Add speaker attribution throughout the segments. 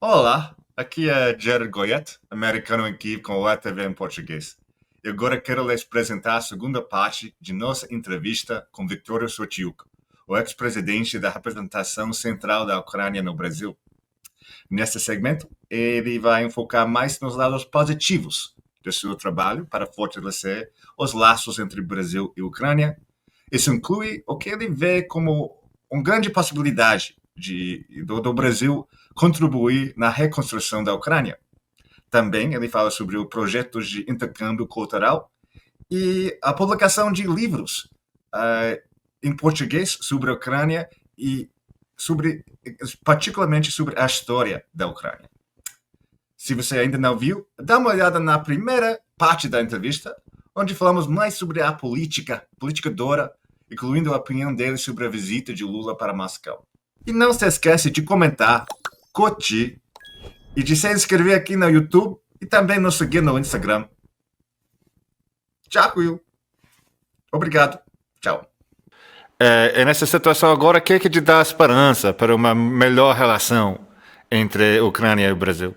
Speaker 1: Olá, aqui é Jared Goyette, americano em Kiev com o ATV em português. E agora quero lhes apresentar a segunda parte de nossa entrevista com Viktor Sotiuk, o ex-presidente da representação central da Ucrânia no Brasil. Neste segmento, ele vai enfocar mais nos lados positivos do seu trabalho para fortalecer os laços entre Brasil e Ucrânia. Isso inclui o que ele vê como uma grande possibilidade do Brasil contribuir na reconstrução da Ucrânia. Também ele fala sobre o projeto de intercâmbio cultural e a publicação de livros em português sobre a Ucrânia e particularmente sobre a história da Ucrânia. Se você ainda não viu, dá uma olhada na primeira parte da entrevista, onde falamos mais sobre a política dura, incluindo a opinião dele sobre a visita de Lula para Moscou. E não se esquece de comentar, curtir e de se inscrever aqui no YouTube e também nos seguir no Instagram. Tchau, Will. Obrigado. Tchau.
Speaker 2: Nessa situação agora, o que é que te dá esperança para uma melhor relação entre a Ucrânia e o Brasil?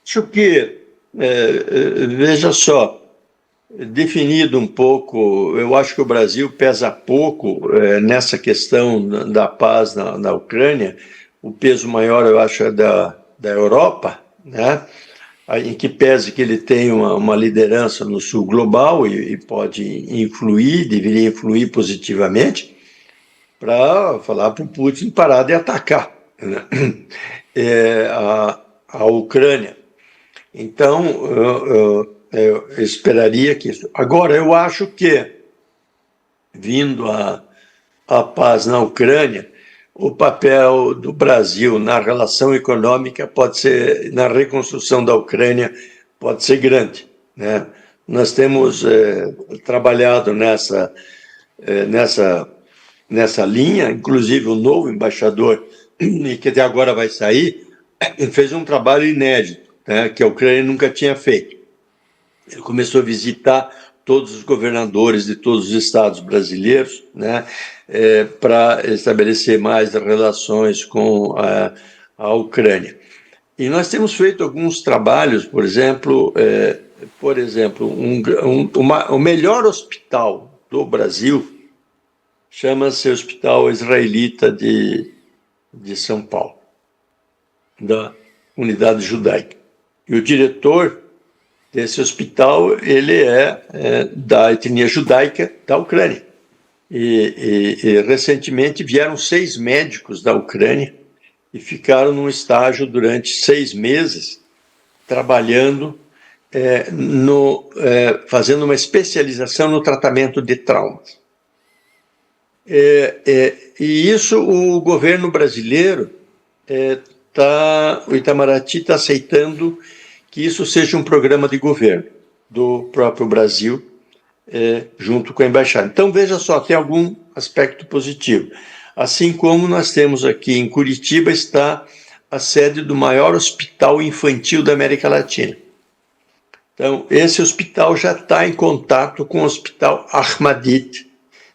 Speaker 3: Acho que, veja só, definido um pouco, eu acho que o Brasil pesa pouco nessa questão da paz na Ucrânia. O peso maior, eu acho, é da Europa, né? Em que pese que ele tem uma liderança no sul global e pode influir, deveria influir positivamente, para falar para o Putin parar de atacar, né? A Ucrânia. Então, eu esperaria que isso. Agora, eu acho que, vindo a paz na Ucrânia, o papel do Brasil na relação econômica pode ser, na reconstrução da Ucrânia, pode ser grande, né? Nós temos trabalhado nessa linha, inclusive o novo embaixador, que até agora vai sair, fez um trabalho inédito, né, que a Ucrânia nunca tinha feito. Ele começou a visitar todos os governadores de todos os estados brasileiros, né, para estabelecer mais relações com a Ucrânia. E nós temos feito alguns trabalhos, por exemplo, o melhor hospital do Brasil chama-se Hospital Israelita de São Paulo, da unidade judaica. E o diretor desse hospital, ele é da etnia judaica da Ucrânia. E recentemente vieram 6 médicos da Ucrânia e ficaram num estágio durante 6 meses, trabalhando, fazendo uma especialização no tratamento de traumas. E isso o governo brasileiro, o Itamaraty está aceitando que isso seja um programa de governo do próprio Brasil, junto com a embaixada. Então, veja só, tem algum aspecto positivo. Assim como nós temos aqui em Curitiba, está a sede do maior hospital infantil da América Latina. Então, esse hospital já está em contato com o Hospital Ahmadit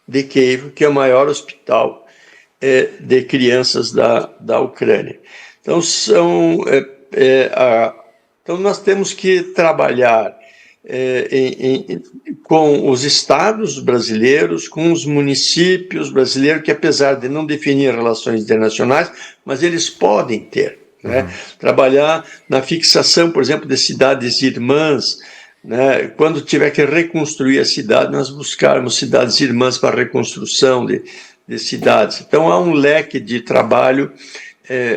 Speaker 3: de Kiev, que é o maior hospital de crianças da Ucrânia. Então, então nós temos que trabalhar com os estados brasileiros, com os municípios brasileiros, que apesar de não definir relações internacionais, mas eles podem ter, né? Trabalhar na fixação, por exemplo, de cidades irmãs, né? Quando tiver que reconstruir a cidade, nós buscarmos cidades irmãs para a reconstrução de cidades. Então, há um leque de trabalho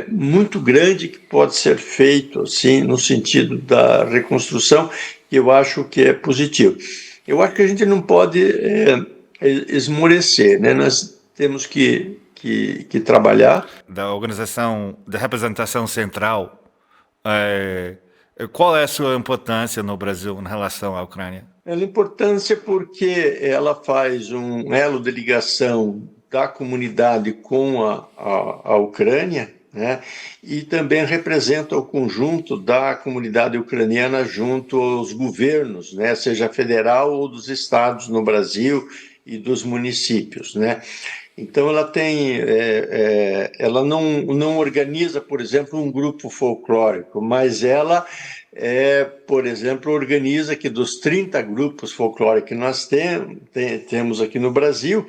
Speaker 3: muito grande que pode ser feito, assim, no sentido da reconstrução, que eu acho que é positivo. Eu acho que a gente não pode esmorecer, né? Nós temos que trabalhar.
Speaker 2: Da Organização da Representação Central, qual é a sua importância no Brasil em relação à Ucrânia?
Speaker 3: Ela é importância porque ela faz um elo de ligação da comunidade com a Ucrânia, né? E também representa o conjunto da comunidade ucraniana junto aos governos, né? Seja federal ou dos estados no Brasil e dos municípios, né? Então, ela não organiza, por exemplo, um grupo folclórico, mas ela, por exemplo, organiza que dos 30 grupos folclóricos que nós temos aqui no Brasil,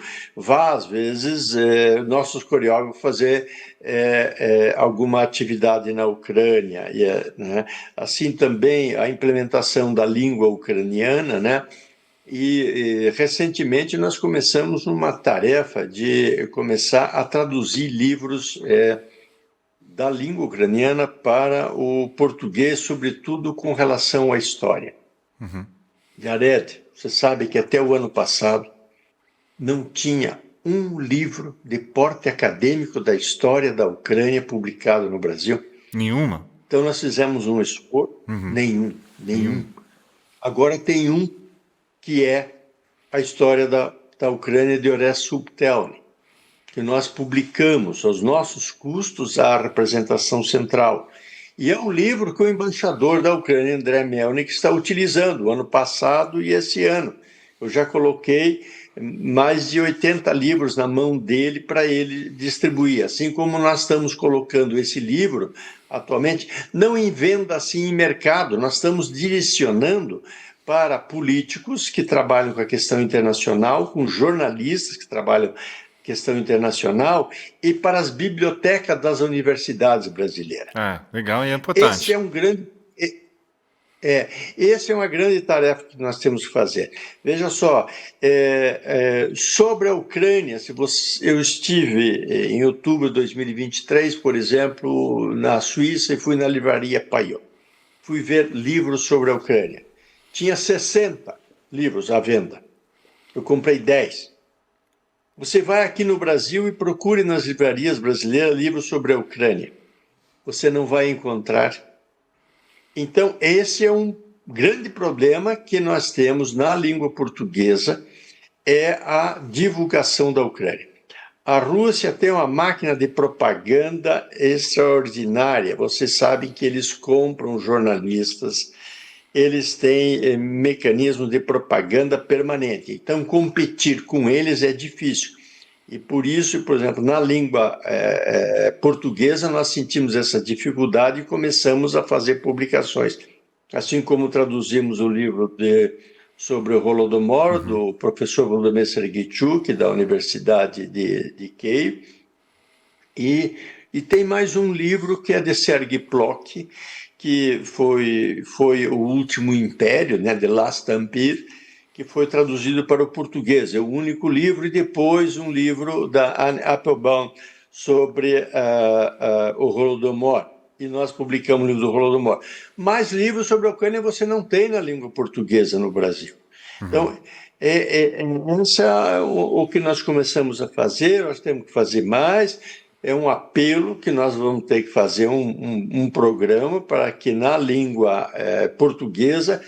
Speaker 3: às vezes, nossos coreógrafos fazer alguma atividade na Ucrânia. Né? Assim também a implementação da língua ucraniana, né? E recentemente nós começamos uma tarefa de começar a traduzir livros da língua ucraniana para o português, sobretudo com relação à história. Jared, você sabe que até o ano passado não tinha um livro de porte acadêmico da história da Ucrânia publicado no Brasil?
Speaker 2: Nenhuma?
Speaker 3: Então nós fizemos um esforço, nenhum. Agora tem um que é a história da Ucrânia de Orest Subtelny, que nós publicamos aos nossos custos à representação central. E é um livro que o embaixador da Ucrânia, André Melnik, está utilizando o ano passado e esse ano. Eu já coloquei mais de 80 livros na mão dele para ele distribuir, assim como nós estamos colocando esse livro atualmente, não em venda assim em mercado, nós estamos direcionando para políticos que trabalham com a questão internacional, com jornalistas que trabalham questão internacional e para as bibliotecas das universidades brasileiras.
Speaker 2: Legal e importante.
Speaker 3: Essa é uma grande tarefa que nós temos que fazer. Veja só, sobre a Ucrânia, eu estive em outubro de 2023, por exemplo, na Suíça e fui na livraria Payot. Fui ver livros sobre a Ucrânia. Tinha 60 livros à venda. Eu comprei 10. Você vai aqui no Brasil e procure nas livrarias brasileiras livros sobre a Ucrânia. Você não vai encontrar. Então, esse é um grande problema que nós temos na língua portuguesa, é a divulgação da Ucrânia. A Rússia tem uma máquina de propaganda extraordinária. Vocês sabem que eles compram jornalistas, eles têm mecanismos de propaganda permanente. Então, competir com eles é difícil. E por isso, por exemplo, na língua portuguesa, nós sentimos essa dificuldade e começamos a fazer publicações. Assim como traduzimos o livro sobre o Holodomor, do professor Volodymyr Sergeichuk, da Universidade de Kiev. E tem mais um livro que é de Sergei Plokhy, que foi O Último Império, né, The Last Empire, que foi traduzido para o português. É o único livro, e depois um livro da Anne Applebaum sobre o Holodomor. E nós publicamos o livro do Holodomor. Mais livros sobre a Ucrânia você não tem na língua portuguesa no Brasil. Então, esse é o que nós começamos a fazer, nós temos que fazer mais. É um apelo que nós vamos ter que fazer um programa para que na língua portuguesa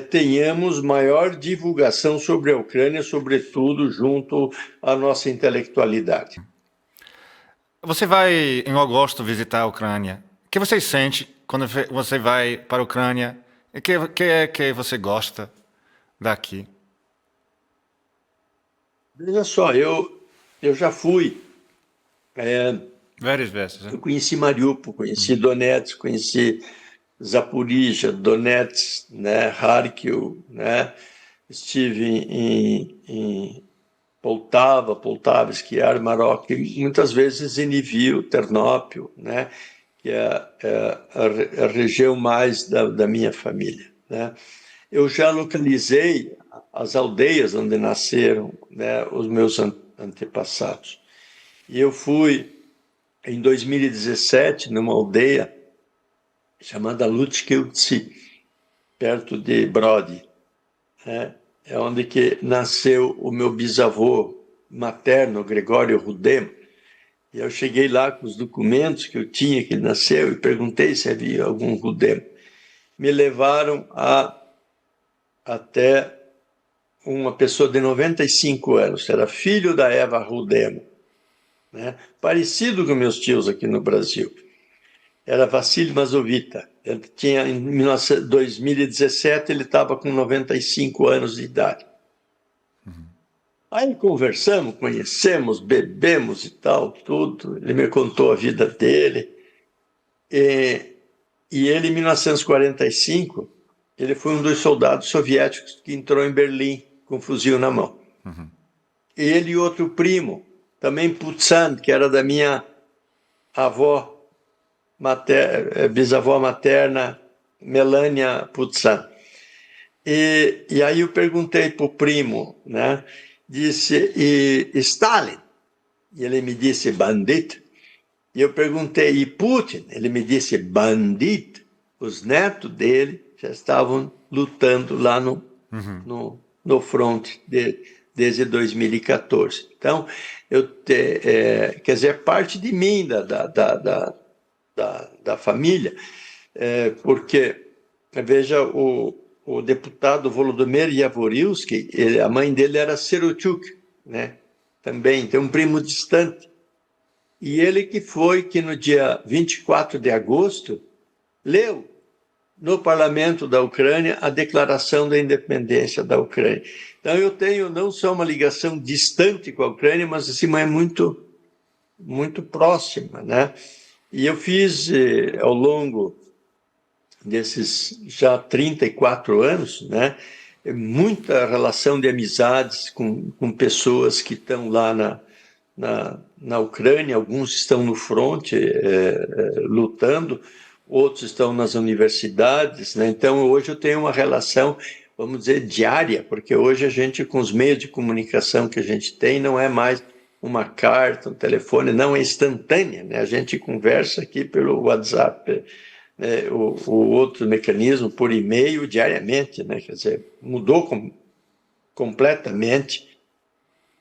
Speaker 3: tenhamos maior divulgação sobre a Ucrânia, sobretudo junto à nossa intelectualidade.
Speaker 2: Você vai em agosto visitar a Ucrânia. O que você sente quando você vai para a Ucrânia? O que você gosta daqui?
Speaker 3: Veja só, eu já fui.
Speaker 2: Várias vezes.
Speaker 3: Eu conheci Mariupol, conheci Donetsk, conheci Zaporizhia, Donetsk, né, Kharkiv, né? Estive em Poltava, Poltavsk, Marok, muitas vezes em Lviv, Ternópil, né? Que é a região mais da minha família, né? Eu já localizei as aldeias onde nasceram, né, os meus antepassados. E eu fui, em 2017, numa aldeia chamada Lutskivtsi, perto de Brody, né? É onde que nasceu o meu bisavô materno, Gregório Rudem. E eu cheguei lá com os documentos que eu tinha, que ele nasceu, e perguntei se havia algum Rudem. Me levaram até uma pessoa de 95 anos, era filho da Eva Rudem, né? Parecido com meus tios aqui no Brasil. Era Vassily Mazovita. Ele tinha, em 2017, ele estava com 95 anos de idade. Aí conversamos, conhecemos, bebemos e tal, tudo. Ele me contou a vida dele. E ele, em 1945, ele foi um dos soldados soviéticos que entrou em Berlim com um fuzil na mão. Ele e outro primo, também Putzan, que era da minha avó, bisavó materna, Melania Putzan. E aí eu perguntei para o primo, né? Disse, e Stalin? E ele me disse, bandit. E eu perguntei, e Putin? Ele me disse, bandit. Os netos dele já estavam lutando lá no front desde 2014. Então, quer dizer, parte de mim, da família, porque, veja, o deputado Volodymyr Yavorilsky, a mãe dele era Serochuk, né? Também tem um primo distante. E ele que no dia 24 de agosto, leu no parlamento da Ucrânia a declaração da independência da Ucrânia. Então eu tenho não só uma ligação distante com a Ucrânia, mas assim, é muito, muito próxima, né? E eu fiz, ao longo desses já 34 anos, né, muita relação de amizades com pessoas que estão lá na Ucrânia, alguns estão no fronte lutando, outros estão nas universidades, né? Então hoje eu tenho uma relação, vamos dizer, diária, porque hoje a gente, com os meios de comunicação que a gente tem, não é mais uma carta, um telefone, não é instantânea, né? A gente conversa aqui pelo WhatsApp, o outro mecanismo por e-mail diariamente, né? Quer dizer, mudou completamente,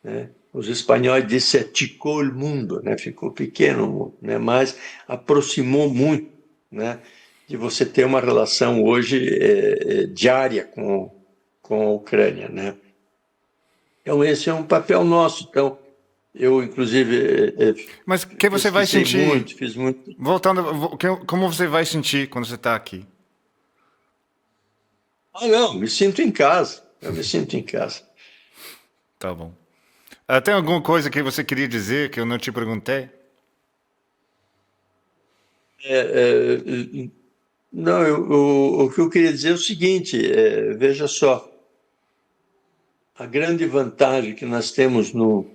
Speaker 3: né? Os espanhóis disseram achicou o mundo, né? Ficou pequeno, né? Mas aproximou muito, né? De você ter uma relação hoje diária com a Ucrânia, né? Então esse é um papel nosso. Então eu, inclusive,
Speaker 2: mas que você vai sentir?
Speaker 3: Fiz muito.
Speaker 2: Voltando, como você vai sentir quando você está aqui?
Speaker 3: Não, me sinto em casa. Eu me sinto em casa.
Speaker 2: Tá bom. Tem alguma coisa que você queria dizer que eu não te perguntei?
Speaker 3: Não, o que eu queria dizer é o seguinte, veja só, a grande vantagem que nós temos no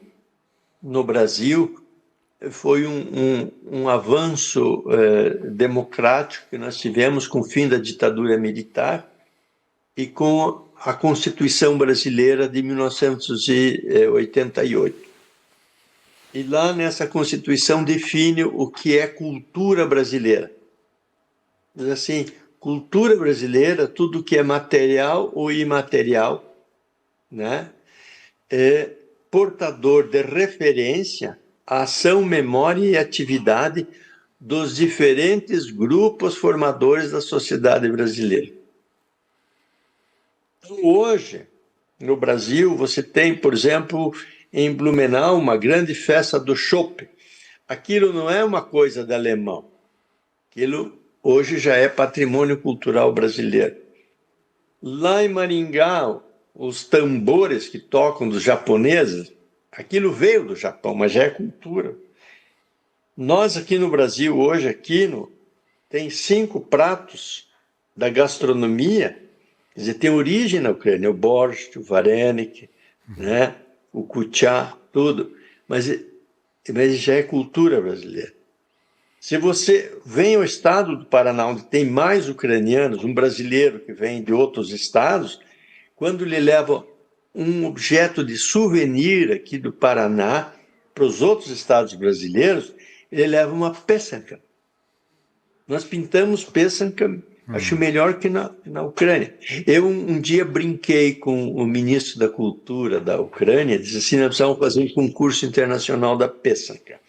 Speaker 3: Brasil foi um avanço democrático que nós tivemos com o fim da ditadura militar e com a Constituição Brasileira de 1988. E lá nessa Constituição define o que é cultura brasileira. Diz assim, cultura brasileira, tudo que é material ou imaterial, né, é portador de referência à ação, memória e atividade dos diferentes grupos formadores da sociedade brasileira. Então, hoje, no Brasil, você tem, por exemplo, em Blumenau, uma grande festa do chopp. Aquilo não é uma coisa de alemão. Aquilo hoje já é patrimônio cultural brasileiro. Lá em Maringá, os tambores que tocam dos japoneses, aquilo veio do Japão, mas já é cultura. Nós aqui no Brasil, hoje, tem 5 pratos da gastronomia, quer dizer, tem origem na Ucrânia, o borscht, o varenik, né? O kuchá, tudo, mas já é cultura brasileira. Se você vem ao estado do Paraná, onde tem mais ucranianos, um brasileiro que vem de outros estados, quando lhe leva um objeto de souvenir aqui do Paraná para os outros estados brasileiros, ele leva uma pesanka. Nós pintamos pesanka, acho melhor que na Ucrânia. Eu um dia brinquei com o ministro da Cultura da Ucrânia, disse assim, nós precisamos fazer um concurso internacional da pesanka.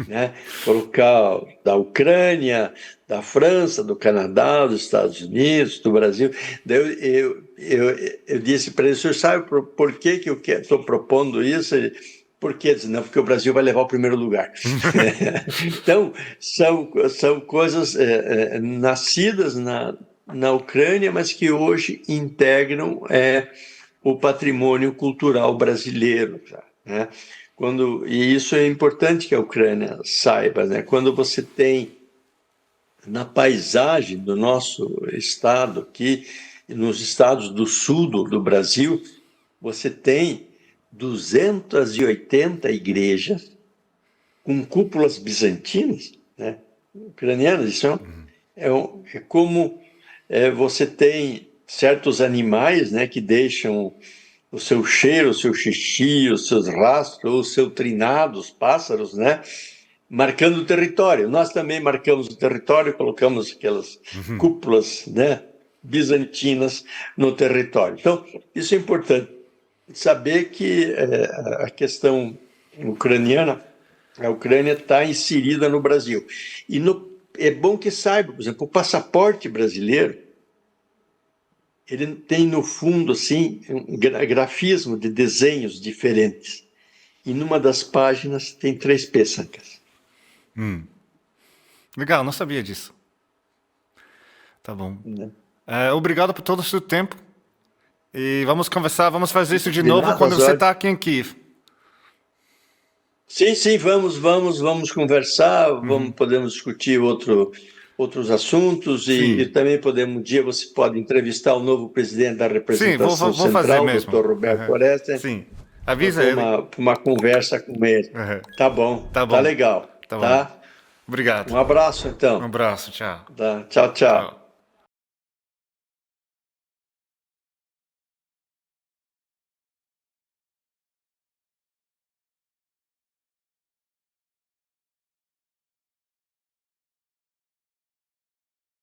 Speaker 3: Né? Colocar da Ucrânia, da França, do Canadá, dos Estados Unidos, do Brasil. Daí eu disse para ele, o senhor sabe por que eu estou propondo isso? Por quê? Não, porque o Brasil vai levar o primeiro lugar. Então, são coisas nascidas na Ucrânia, mas que hoje integram o patrimônio cultural brasileiro, né? E isso é importante que a Ucrânia saiba, né? Quando você tem na paisagem do nosso estado aqui, nos estados do sul do Brasil, você tem 280 igrejas com cúpulas bizantinas, né? Ucranianas. Isso é como você tem certos animais, né, que deixam o seu cheiro, o seu xixi, os seus rastros, o seu trinado, os pássaros, né, marcando o território. Nós também marcamos o território, colocamos aquelas cúpulas, né, bizantinas no território. Então, isso é importante, saber que a questão ucraniana, a Ucrânia está inserida no Brasil. E é bom que saiba, por exemplo, o passaporte brasileiro, ele tem no fundo assim um grafismo de desenhos diferentes. E numa das páginas tem 3 peçancas.
Speaker 2: Legal, não sabia disso. Tá bom.
Speaker 3: Né?
Speaker 2: Obrigado por todo o seu tempo. E vamos conversar, vamos fazer isso de novo quando você está aqui em Kiev.
Speaker 3: Sim, vamos conversar, podemos discutir outros assuntos e também podemos, um dia você pode entrevistar o novo presidente da representação
Speaker 2: vou fazer
Speaker 3: central,
Speaker 2: mesmo.
Speaker 3: Dr. Roberto Foresta.
Speaker 2: Sim, avisa ele.
Speaker 3: Uma conversa com ele. Tá bom, tá legal.
Speaker 2: Tá bom. Obrigado.
Speaker 3: Um abraço, então.
Speaker 2: Um abraço, tchau.
Speaker 3: Tá, tchau.
Speaker 2: Tchau.